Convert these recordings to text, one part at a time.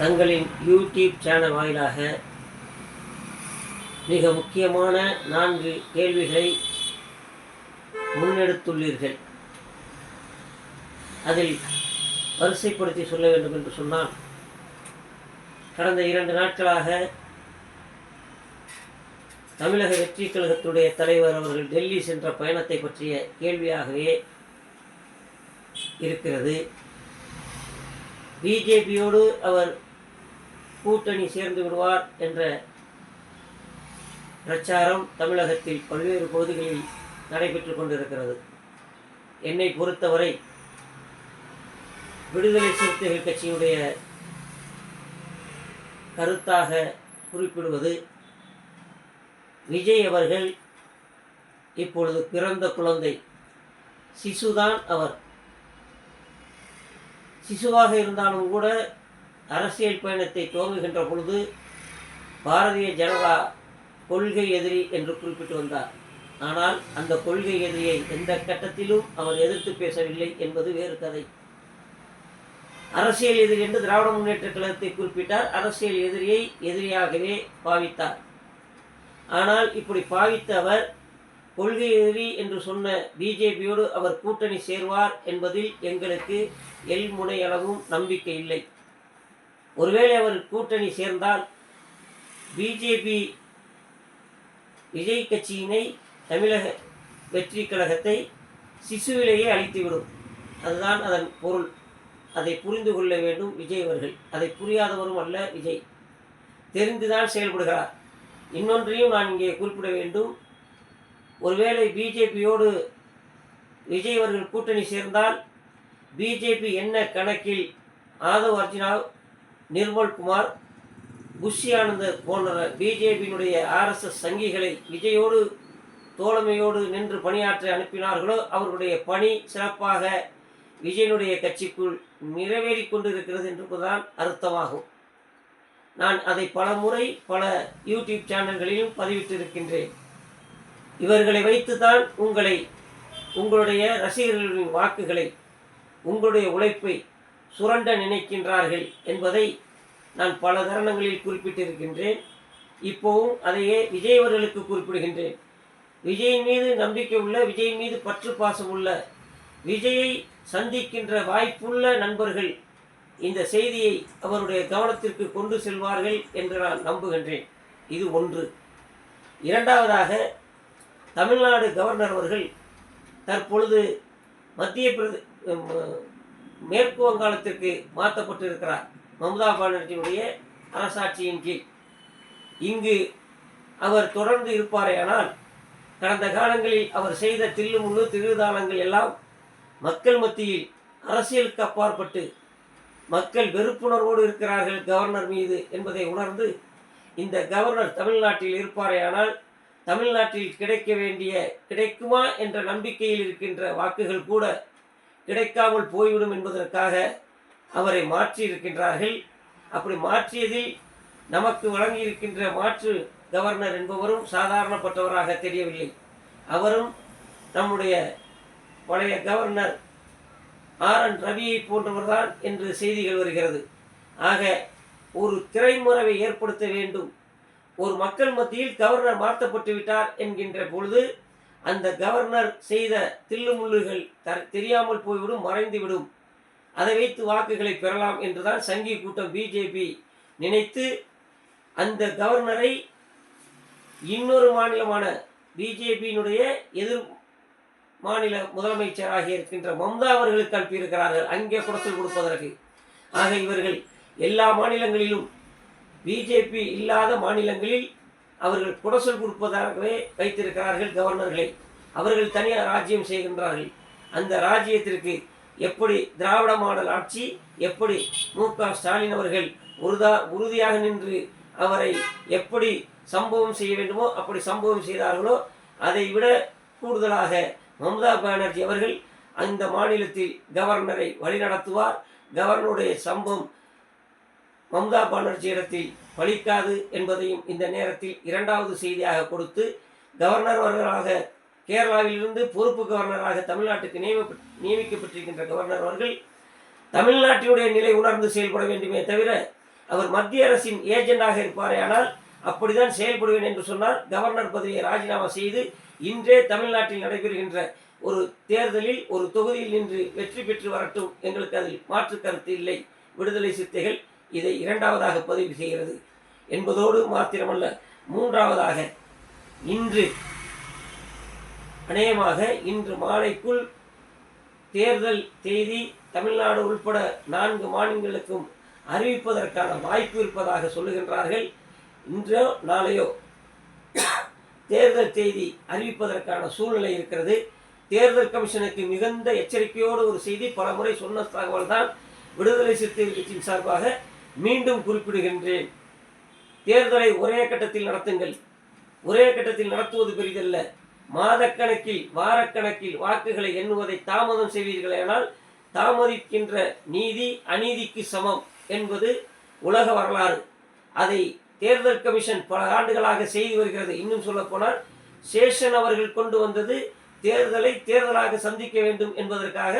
தங்களின் YouTube channel வாயிலாக மிக முக்கியமான 4 கேள்விகளை முன்னெடுத்துள்ளீர்கள். அதில் வரிசைப்படுத்தி சொல்ல வேண்டும் என்று சொன்னால், கடந்த 2 நாட்களாக தமிழக வெற்றி கழகத்துடைய தலைவர் அவர்கள் டெல்லி சென்ற பயணத்தை பற்றிய கேள்வியாகவே இருக்கிறது. பிஜேபியோடு அவர் கூட்டணி சேர்ந்து விடுவார் என்ற பிரச்சாரம் தமிழகத்தில் பல்வேறு பகுதிகளில் நடைபெற்று கொண்டிருக்கிறது. என்னை பொறுத்தவரை விடுதலை சிறுத்தைகள் கட்சியினுடைய கருத்தாக குறிப்பிடுவது, விஜய் அவர்கள் இப்பொழுது பிறந்த குழந்தை, சிசுதான் அவர். சிசுவாக இருந்தாலும் கூட அரசியல் பயணத்தை துவங்குகின்ற பொழுது பாரதிய ஜனதா கொள்கை எதிரி என்று குறிப்பிட்டு வந்தார். ஆனால் அந்த கொள்கை எதிரியை எந்த கட்டத்திலும் அவர் எதிர்த்து பேசவில்லை என்பது வேறு கதை. அரசியல் எதிரி என்று திராவிட முன்னேற்ற கழகத்தை குறிப்பிட்டார். அரசியல் எதிரியை எதிரியாகவே பாவித்தார். ஆனால் இப்படி பாவித்த அவர் கொள்கை எதிரி என்று சொன்ன பிஜேபியோடு அவர் கூட்டணி சேர்வார் என்பதில் எங்களுக்கு எல்முனையளவும் நம்பிக்கை இல்லை. ஒருவேளை அவர் கூட்டணி சேர்ந்தால் பிஜேபி விஜய் கட்சியினை, தமிழக வெற்றி கழகத்தை சிசுவிலேயே அழித்துவிடும். அதுதான் அதன் பொருள். அதை புரிந்து கொள்ள வேண்டும் விஜய் அவர்கள். அதை புரியாதவரும் அல்ல விஜய், தெரிந்துதான் செயல்படுகிறார். இன்னொன்றையும் நான் இங்கே குறிப்பிட வேண்டும். ஒருவேளை பிஜேபியோடு விஜய் அவர்கள் கூட்டணி சேர்ந்தால் பிஜேபி என்ன கணக்கில் ஆதவ் அர்ஜுனா, நிர்மல்குமார், புஷி ஆனந்த் போன்ற பிஜேபியினுடைய RSS சங்கிகளை விஜயோடு தோழமையோடு நின்று பணியாற்ற அனுப்பினார்களோ, அவர்களுடைய பணி சிறப்பாக விஜயனுடைய கட்சிக்குள் நிறைவேறி கொண்டிருக்கிறது என்பதுதான் அர்த்தமாகும். நான் அதை பல முறை பல யூடியூப் சேனல்களிலும் பதிவிட்டிருக்கின்றேன். இவர்களை வைத்துதான் உங்களுடைய ரசிகர்களின் வாக்குகளை, உங்களுடைய உழைப்பை சுரண்ட நினைக்கின்றார்கள் என்பதை நான் பல தருணங்களில் குறிப்பிட்டிருக்கின்றேன். இப்போவும் அதையே விஜய் அவர்களுக்கு குறிப்பிடுகின்றேன். விஜயின் மீது நம்பிக்கை உள்ள, விஜய் மீது பற்று பாசம் உள்ள, விஜயை சந்திக்கின்ற வாய்ப்புள்ள நண்பர்கள் இந்த செய்தியை அவருடைய கவனத்திற்கு கொண்டு செல்வார்கள் என்று நான் நம்புகின்றேன். இது ஒன்று. இரண்டாவதாக, தமிழ்நாடு கவர்னர் அவர்கள் தற்பொழுது மேற்கு வங்காளத்திற்கு மாற்றப்பட்டிருக்கிறார். மம்தா பானர்ஜியுடைய அரசாட்சியின் கீழ் இங்கு அவர் தொடர்ந்து இருப்பாரேயானால், கடந்த காலங்களில் அவர் செய்த தில்லுமுள்ளு திருதாளங்கள் எல்லாம் மக்கள் மத்தியில் அரசியலுக்கு அப்பாற்பட்டு மக்கள் வெறுப்புணர்வோடு இருக்கிறார்கள் கவர்னர் மீது என்பதை உணர்ந்து, இந்த கவர்னர் தமிழ்நாட்டில் இருப்பாரேயானால் தமிழ்நாட்டில் கிடைக்குமா என்ற நம்பிக்கையில் இருக்கின்ற வாக்குகள் கூட கிடைக்காமல் போய்விடும் என்பதற்காக அவரை மாற்றி இருக்கின்றார்கள். அப்படி மாற்றியதில் நமக்கு வழங்கியிருக்கின்ற மாற்று கவர்னர் என்பவரும் சாதாரணப்பட்டவராக தெரியவில்லை. அவரும் நம்முடைய பழைய கவர்னர் RN ரவியை போன்றவர்தான் என்று செய்திகள் வருகிறது. ஆக ஒரு திரைமறைவை ஏற்படுத்த வேண்டும். ஒரு மக்கள் மத்தியில் கவர்னர் மாற்றப்பட்டு விட்டார் என்கின்ற பொழுது அந்த கவர்னர் செய்த தில்லுமுள்ளுகள் தெரியாமல் போய்விடும், மறைந்துவிடும். அதை வைத்து வாக்குகளை பெறலாம் என்றுதான் சங்கி கூட்டம் பிஜேபி நினைத்து அந்த கவர்னரை இன்னொரு மாநிலமான பிஜேபியினுடைய எதிர் மாநில முதலமைச்சராக இருக்கின்ற மம்தா அவர்களுக்கு அனுப்பியிருக்கிறார்கள், அங்கே குடைச்சல் கொடுப்பதற்கு. ஆக இவர்கள் எல்லா மாநிலங்களிலும், பிஜேபி இல்லாத மாநிலங்களில் அவர்கள் குடைச்சல் கொடுப்பதாகவே வைத்திருக்கிறார்கள் கவர்னர்களை. அவர்கள் தனியாக ராஜ்யம் செய்கின்றார்கள். அந்த ராஜ்யத்திற்கு எப்படி திராவிட மாடல் ஆட்சி, எப்படி மு.க. ஸ்டாலின் அவர்கள் உறுதியாக நின்று அவரை எப்படி சம்பவம் செய்ய வேண்டுமோ அப்படி சம்பவம் செய்தார்களோ, அதை விட கூடுதலாக மம்தா பானர்ஜி அவர்கள் அந்த மாநிலத்தில் கவர்னரை வழிநடத்துவார். கவர்னருடைய சம்பவம் மம்தா பானர்ஜி இடத்தில் பலிக்காது என்பதையும் இந்த நேரத்தில் இரண்டாவது செய்தியாக கொடுத்து, கவர்னர் அவர்களாக கேரளாவிலிருந்து பொறுப்பு கவர்னராக தமிழ்நாட்டுக்கு நியமிக்கப்பட்டிருக்கின்ற கவர்னர் அவர்கள் தமிழ்நாட்டினுடைய நிலை உணர்ந்து செயல்பட வேண்டுமே தவிர, அவர் மத்திய அரசின் ஏஜெண்டாக இருப்பாரே, ஆனால் அப்படிதான் செயல்படுவேன் என்று சொன்னார். கவர்னர் பதவியை ராஜினாமா செய்து இன்றே தமிழ்நாட்டில் நடைபெறுகின்ற ஒரு தேர்தலில் ஒரு தொகுதியில் நின்று வெற்றி பெற்று வரட்டும், எங்களுக்கு அதில் மாற்று கருத்து இல்லை. விடுதலை சிறுத்தைகள் இதை இரண்டாவதாக பதிவு செய்கிறது என்பதோடு மாத்திரமல்ல, மூன்றாவதாக இன்று அநேகமாக இன்று மாலைக்குள் தேர்தல் தேதி தமிழ்நாடு உள்பட 4 மாநிலங்களுக்கும் அறிவிப்பதற்கான வாய்ப்பு இருப்பதாக சொல்லுகின்றார்கள். இன்றோ நாளையோ தேர்தல் தேதி அறிவிப்பதற்கான சூழ்நிலை இருக்கிறது. தேர்தல் கமிஷனுக்கு மிகுந்த எச்சரிக்கையோடு ஒரு செய்தி பல முறை சொன்ன தகவல் தான். விடுதலை சிறுத்தைகள் கட்சியின் சார்பாக மீண்டும் குறிப்பிடுகின்றேன், தேர்தலை ஒரே கட்டத்தில் நடத்துங்கள். ஒரே கட்டத்தில் நடத்துவது பெரிதல்ல. மாதக்கணக்கில் வாரக்கணக்கில் வாக்குகளை எண்ணுவதை தாமதம் செய்வீர்களானால் தாமதிக்கின்ற நீதி அநீதிக்கு சமம் என்பது உலக வரலாறு. அதை தேர்தல் கமிஷன் பல ஆண்டுகளாக செய்து வருகிறது. இன்னும் சொல்ல போனால் சேஷன் அவர்கள் கொண்டு வந்தது தேர்தலை தேர்தலாக சந்திக்க வேண்டும் என்பதற்காக.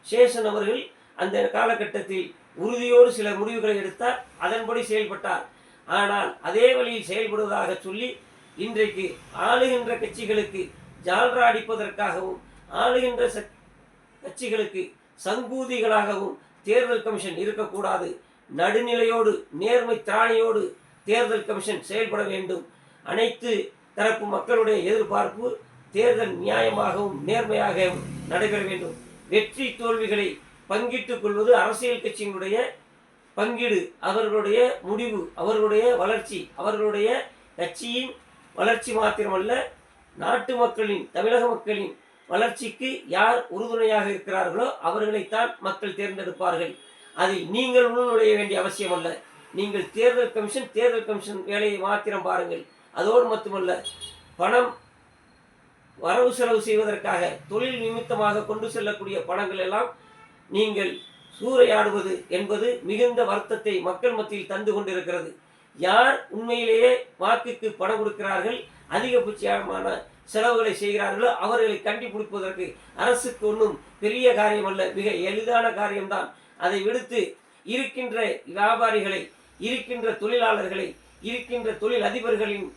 சேஷன் அவர்கள் அந்த காலகட்டத்தில் உறுதியோடு சில முடிவுகளை எடுத்தார், அதன்படி செயல்பட்டார். ஆனால் அதே வழியில் செயல்படுவதாக சொல்லி இன்றைக்கு ஆளுகின்ற கட்சிகளுக்கு ஜால்ரா அடிப்பதற்காகவும் ஆளுகின்ற கட்சிகளுக்கு சங்கூதிகளாகவும் தேர்தல் கமிஷன் இருக்கக்கூடாது. நடுநிலையோடு நேர்மை திராணியோடு தேர்தல் கமிஷன் செயல்பட வேண்டும். அனைத்து தரப்பு மக்களுடைய எதிர்பார்ப்பு தேர்தல் நியாயமாகவும் நேர்மையாகவும் நடைபெற வேண்டும். வெற்றி தோல்விகளை பங்கிட்டுக் கொள்வது அரசியல் கட்சியினுடைய பங்கீடு, அவர்களுடைய முடிவு, அவர்களுடைய வளர்ச்சி, அவர்களுடைய கட்சியின் வளர்ச்சி மாத்திரமல்ல, நாட்டு மக்களின், தமிழக மக்களின் வளர்ச்சிக்கு யார் உறுதுணையாக இருக்கிறார்களோ அவர்களைத்தான் மக்கள் தேர்ந்தெடுப்பார்கள். அதில் நீங்கள் உள்நுழைய வேண்டிய அவசியம் அல்ல. நீங்கள் தேர்தல் கமிஷன் வேலையை மாத்திரம் பாருங்கள். அதோடு மட்டுமல்ல, பணம் வரவு செலவு செய்வதற்காக தொழில் நிமித்தமாக கொண்டு செல்லக்கூடிய பணங்கள் எல்லாம் நீங்கள் சூறையாடுவது என்பது மிகுந்த வருத்தத்தை மக்கள் மத்தியில் தந்து கொண்டிருக்கிறது. யார் உண்மையிலேயே வாக்குக்கு பணம் கொடுக்கிறார்கள், அதிகபட்சமான செலவுகளை செய்கிறார்களோ அவர்களை கண்டுபிடிப்பதற்கு அரசுக்கு ஒன்றும் பெரிய காரியம் அல்ல, மிக எளிதான காரியம்தான். அதை விடுத்து இருக்கின்ற வியாபாரிகளை, இருக்கின்ற தொழிலாளர்களை, இருக்கின்ற தொழில் அதிபர்களின்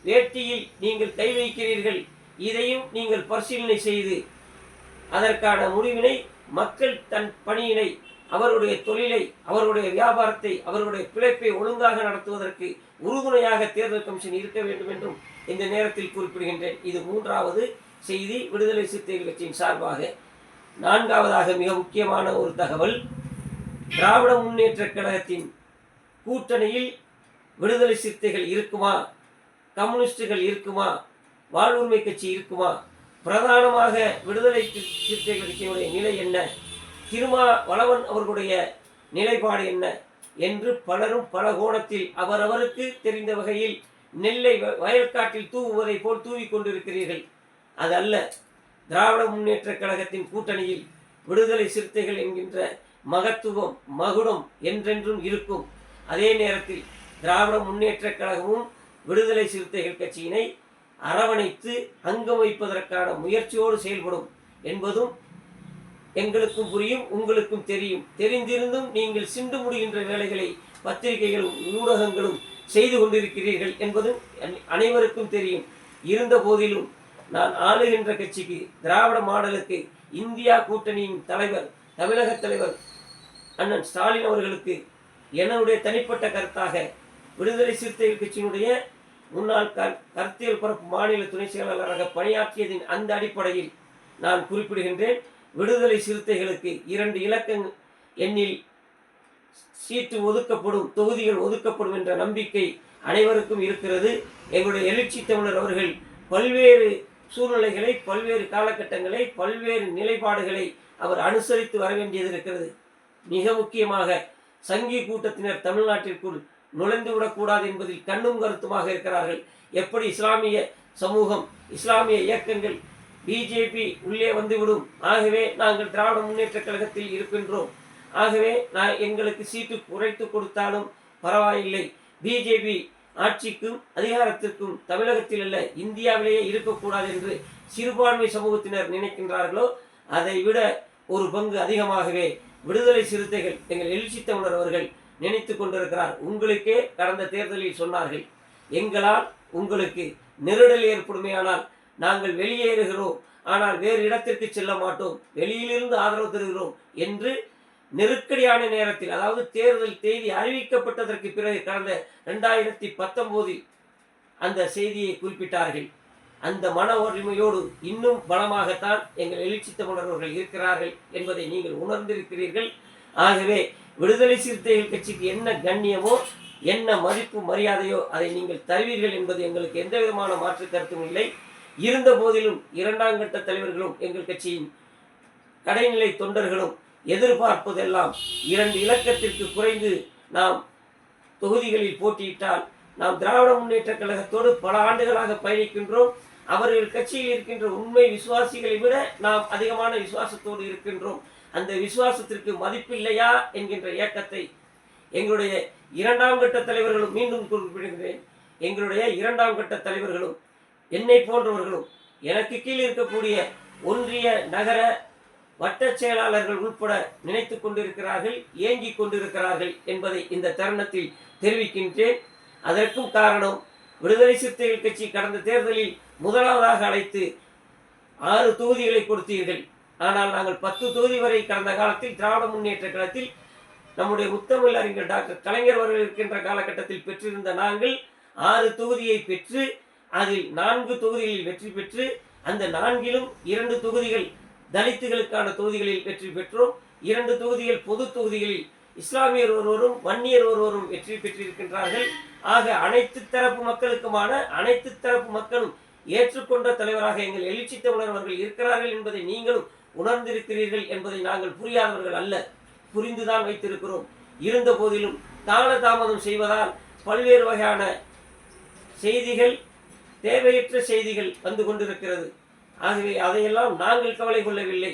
வேட்டியில் நீங்கள் கை வைக்கிறீர்கள். இதையும் நீங்கள் பரிசீலனை செய்து அதற்கான முடிவினை மக்கள் தன் பணியினை, அவருடைய தொழிலை, அவருடைய வியாபாரத்தை, அவருடைய பிழைப்பை ஒழுங்காக நடத்துவதற்கு உறுதுணையாக தேர்தல் கமிஷன் இருக்க வேண்டும் என்றும் இந்த நேரத்தில் குறிப்பிடுகின்றேன். இது மூன்றாவது செய்தி விடுதலை சிறுத்தைகள் கட்சியின் சார்பாக. நான்காவதாக மிக முக்கியமான ஒரு தகவல், திராவிட முன்னேற்ற கழகத்தின் கூட்டணியில் விடுதலை சிறுத்தைகள் இருக்குமா, கம்யூனிஸ்டுகள் இருக்குமா, வாழ்வுரிமை கட்சி இருக்குமா, பிரதானமாக விடுதலை சிறுத்தைகள் கட்சியினுடைய நிலை என்ன, திருமாவளவன் அவர்களுடைய நிலைப்பாடு என்ன என்று பலரும் பல கோணத்தில் அவரவருக்கு தெரிந்த வகையில் நெல்லை வயல்காட்டில் தூவுவதை போல் தூவி கொண்டிருக்கிறீர்கள். அதல்ல, திராவிட முன்னேற்ற கழகத்தின் கூட்டணியில் விடுதலை சிறுத்தைகள் என்கின்ற மகத்துவம், மகுடம் என்றென்றும் இருக்கும். அதே நேரத்தில் திராவிட முன்னேற்ற கழகமும் விடுதலை சிறுத்தைகள் கட்சியினை அரவணைத்து அங்கம் வைப்பதற்கான முயற்சியோடு செயல்படும் என்பதும் எங்களுக்கும் புரியும், உங்களுக்கும் தெரியும். தெரிந்திருந்தும் நீங்கள் சிண்டு முடிகின்ற வேலைகளை பத்திரிகைகளும் ஊடகங்களும் செய்து கொண்டிருக்கிறீர்கள் என்பதும் அனைவருக்கும் தெரியும். இருந்த போதிலும் நான் ஆளுகின்ற கட்சிக்கு, திராவிட மாடலுக்கு, இந்தியா கூட்டணியின் தலைவர், தமிழக தலைவர் அண்ணன் ஸ்டாலின் அவர்களுக்கு என்னுடைய தனிப்பட்ட கருத்தாக விடுதலை சிறுத்தைகள் கட்சியினுடைய முன்னாள் கருத்தியல் பரப்பு மாநில துணை செயலாளராக பணியாற்றியதின் அந்த அடிப்படையில் நான் குறிப்பிடுகின்றேன், விடுதலை சிறுத்தைகளுக்கு 2 இலக்க எண்ணில் சீட்டு ஒதுக்கப்படும், தொகுதிகள் ஒதுக்கப்படும் என்ற நம்பிக்கை அனைவருக்கும் இருக்கிறது. எங்களுடைய எழுச்சி தமிழர் அவர்கள் பல்வேறு சூழ்நிலைகளை, பல்வேறு காலகட்டங்களை, பல்வேறு நிலைப்பாடுகளை அவர் அனுசரித்து வர வேண்டியது இருக்கிறது. மிக முக்கியமாக சங்கி கூட்டத்தினர் தமிழ்நாட்டிற்குள் நுழைந்து விடக்கூடாது என்பதில் கண்ணும் கருத்துமாக இருக்கிறார்கள். எப்படி இஸ்லாமிய சமூகம், இஸ்லாமிய இயக்கங்கள் பிஜேபி உள்ளே வந்துவிடும், ஆகவே நாங்கள் திராவிட முன்னேற்ற கழகத்தில் இருக்கின்றோம், ஆகவே எங்களுக்கு சீட்டு குறைத்து கொடுத்தாலும் பரவாயில்லை, பிஜேபி ஆட்சிக்கும் அதிகாரத்திற்கும் தமிழகத்தில் அல்ல இந்தியாவிலேயே இருக்கக்கூடாது என்று சிறுபான்மை சமூகத்தினர் நினைக்கின்றார்களோ அதை விட ஒரு பங்கு அதிகமாகவே விடுதலை சிறுத்தைகள் எங்கள் எழுச்சி தமிழர் அவர்கள் நினைத்து கொண்டிருக்கிறார். உங்களுக்கே கடந்த தேர்தலில் சொன்னார்கள், எங்களால் உங்களுக்கு நெருடல் ஏற்படுமையானால் நாங்கள் வெளியேறுகிறோம், ஆனால் வேறு இடத்திற்கு செல்ல மாட்டோம், வெளியிலிருந்து ஆதரவு தருகிறோம் என்று நெருக்கடியான நேரத்தில், அதாவது தேர்தல் தேதி அறிவிக்கப்பட்டதற்கு பிறகு கடந்த 2019 அந்த செய்தியை குறிப்பிட்டார்கள். அந்த மன வலிமையோடு இன்னும் பலமாகத்தான் எங்கள் எழுச்சி தமிழர்கள் இருக்கிறார்கள் என்பதை நீங்கள் உணர்ந்திருக்கிறீர்கள். ஆகவே விடுதலை சிறுத்தைகள் கட்சிக்கு என்ன கண்ணியமோ என்ன மதிப்பு மரியாதையோ அதை நீங்கள் தருவீர்கள் என்பது எங்களுக்கு எந்த விதமான மாற்று கருத்தும் இல்லை. இருந்த போதிலும் இரண்டாம் கட்ட தலைவர்களும் எங்கள் கட்சியின் கடைநிலை தொண்டர்களும் எதிர்பார்ப்பதெல்லாம் 2 இலக்கத்திற்கு குறைந்து நாம் தொகுதிகளில் போட்டியிட்டால் நாம் திராவிட முன்னேற்ற கழகத்தோடு பல ஆண்டுகளாக பயணிக்கின்றோம். அவர்கள் கட்சியில் இருக்கின்ற உண்மை விசுவாசிகளை விட நாம் அதிகமான விசுவாசத்தோடு இருக்கின்றோம். அந்த விசுவாசத்திற்கு மதிப்பில்லையா என்கின்ற ஏக்கத்தை எங்களுடைய 2ஆம் கட்ட தலைவர்களும், மீண்டும் குறிப்பிடுகிறேன், எங்களுடைய 2ஆம் கட்ட தலைவர்களும் என்னை போன்றவர்களும் எனக்கு கீழ் இருக்கக்கூடிய ஒன்றிய நகர வட்ட செயலாளர்கள் உட்பட நினைத்து கொண்டிருக்கிறார்கள், ஏங்கிக் கொண்டிருக்கிறார்கள் என்பதை இந்த தருணத்தில் தெரிவிக்கின்றேன். அதற்கும் காரணம், விடுதலை சிறுத்தைகள் கட்சி கடந்த தேர்தலில் முதலாவதாக அழைத்து 6 தொகுதிகளை கொடுத்தீர்கள். ஆனால் நாங்கள் 10 தொகுதி வரை கடந்த காலத்தில் திராவிட முன்னேற்ற கழகத்தில் நம்முடைய முத்தமிழ் அறிஞர் டாக்டர் கலைஞர் அவர்கள் இருக்கின்ற காலகட்டத்தில் பெற்றிருந்த நாங்கள் 6 தொகுதியை பெற்று அதில் 4 தொகுதிகளில் வெற்றி பெற்று, அந்த 4லும் 2 தொகுதிகள் தலித்துகளுக்கான தொகுதிகளில் வெற்றி பெற்றோம். 2 தொகுதிகள் பொது தொகுதிகளில் இஸ்லாமியர் ஒருவரும் வன்னியர் ஒருவரும் வெற்றி பெற்றிருக்கின்றார்கள். ஆக அனைத்து தரப்பு மக்களுக்குமான அனைத்து தரப்பு மக்களும் ஏற்றுக்கொண்ட தலைவராக எங்கள் எழுச்சி தமிழர் அவர்கள் இருக்கிறார்கள் என்பதை நீங்களும் உணர்ந்திருக்கிறீர்கள் என்பதை நாங்கள் புரியாதவர்கள் அல்ல, புரிந்துதான் வைத்திருக்கிறோம். இருந்த போதிலும் தாமதம் செய்வதால் பல்வேறு வகையான செய்திகள், தேவையற்ற செய்திகள் வந்து கொண்டிருக்கிறது. ஆகவே அதையெல்லாம் நாங்கள் கவலை கொள்ளவில்லை.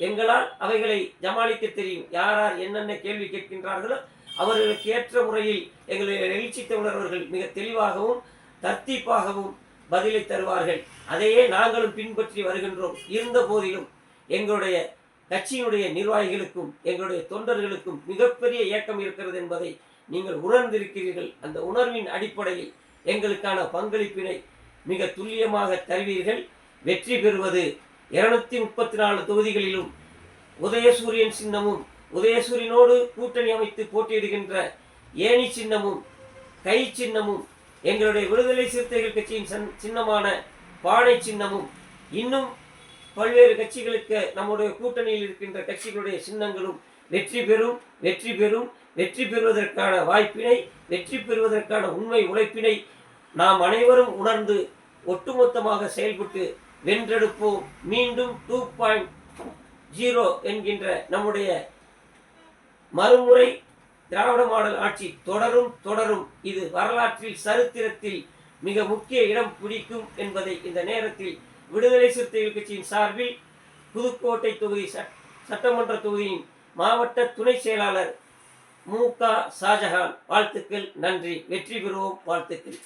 எங்களால் அவைகளை ஜமாளிக்க தெரியும். யார் என்னென்ன கேள்வி கேட்கின்றார்களோ அவர்களுக்கு ஏற்ற முறையில் எங்களுடைய எழுச்சி தமிழர் அவர்கள் மிக தெளிவாகவும் தர்த்தீப்பாகவும் பதிலை தருவார்கள். அதையே நாங்களும் பின்பற்றி வருகின்றோம். இருந்த போதிலும் எங்களுடைய கட்சியினுடைய நிர்வாகிகளுக்கும் எங்களுடைய தொண்டர்களுக்கும் மிகப்பெரிய ஏக்கம் இருக்கிறது என்பதை நீங்கள் உணர்ந்திருக்கிறீர்கள். அந்த உணர்வின் அடிப்படையில் எங்களுக்கான பங்களிப்பினை மிக துல்லியமாக தருவீர்கள். வெற்றி பெறுவது 234 தொகுதிகளிலும் உதயசூரியன் சின்னமும், உதயசூரியனோடு கூட்டணி அமைத்து போட்டியிடுகின்ற ஏணி சின்னமும், கை சின்னமும், எங்களுடைய விடுதலை சிறுத்தைகள் கட்சியின் சின்னமான பானை சின்னமும், இன்னும் பல்வேறு கட்சிகளுக்கு நம்முடைய கூட்டணியில் இருக்கின்ற கட்சிகளுடைய சின்னங்களும் வெற்றி பெறும். வெற்றி பெறும். வெற்றி பெறுவதற்கான வாய்ப்பினை, வெற்றி பெறுவதற்கான உண்மை உழைப்பினை நாம் அனைவரும் உணர்ந்து ஒட்டுமொத்தமாக செயல்பட்டு வென்றெடுப்போம். மீண்டும் 2.0 என்கின்ற நம்முடைய மறுமுறை திராவிட மாடல் ஆட்சி தொடரும். இது வரலாற்றில், சரித்திரத்தில் மிக முக்கிய இடம் பிடிக்கும் என்பதை இந்த நேரத்தில் விடுதலை சிறுத்தைகள் கட்சியின் சார்பில் புதுக்கோட்டை தொகுதி சட்டமன்ற தொகுதியின் மாவட்ட துணை செயலாளர் மு.க. ஷாஜஹான் வாழ்த்துக்கள். நன்றி. வெற்றி பெறுவோம். வாழ்த்துக்கள்.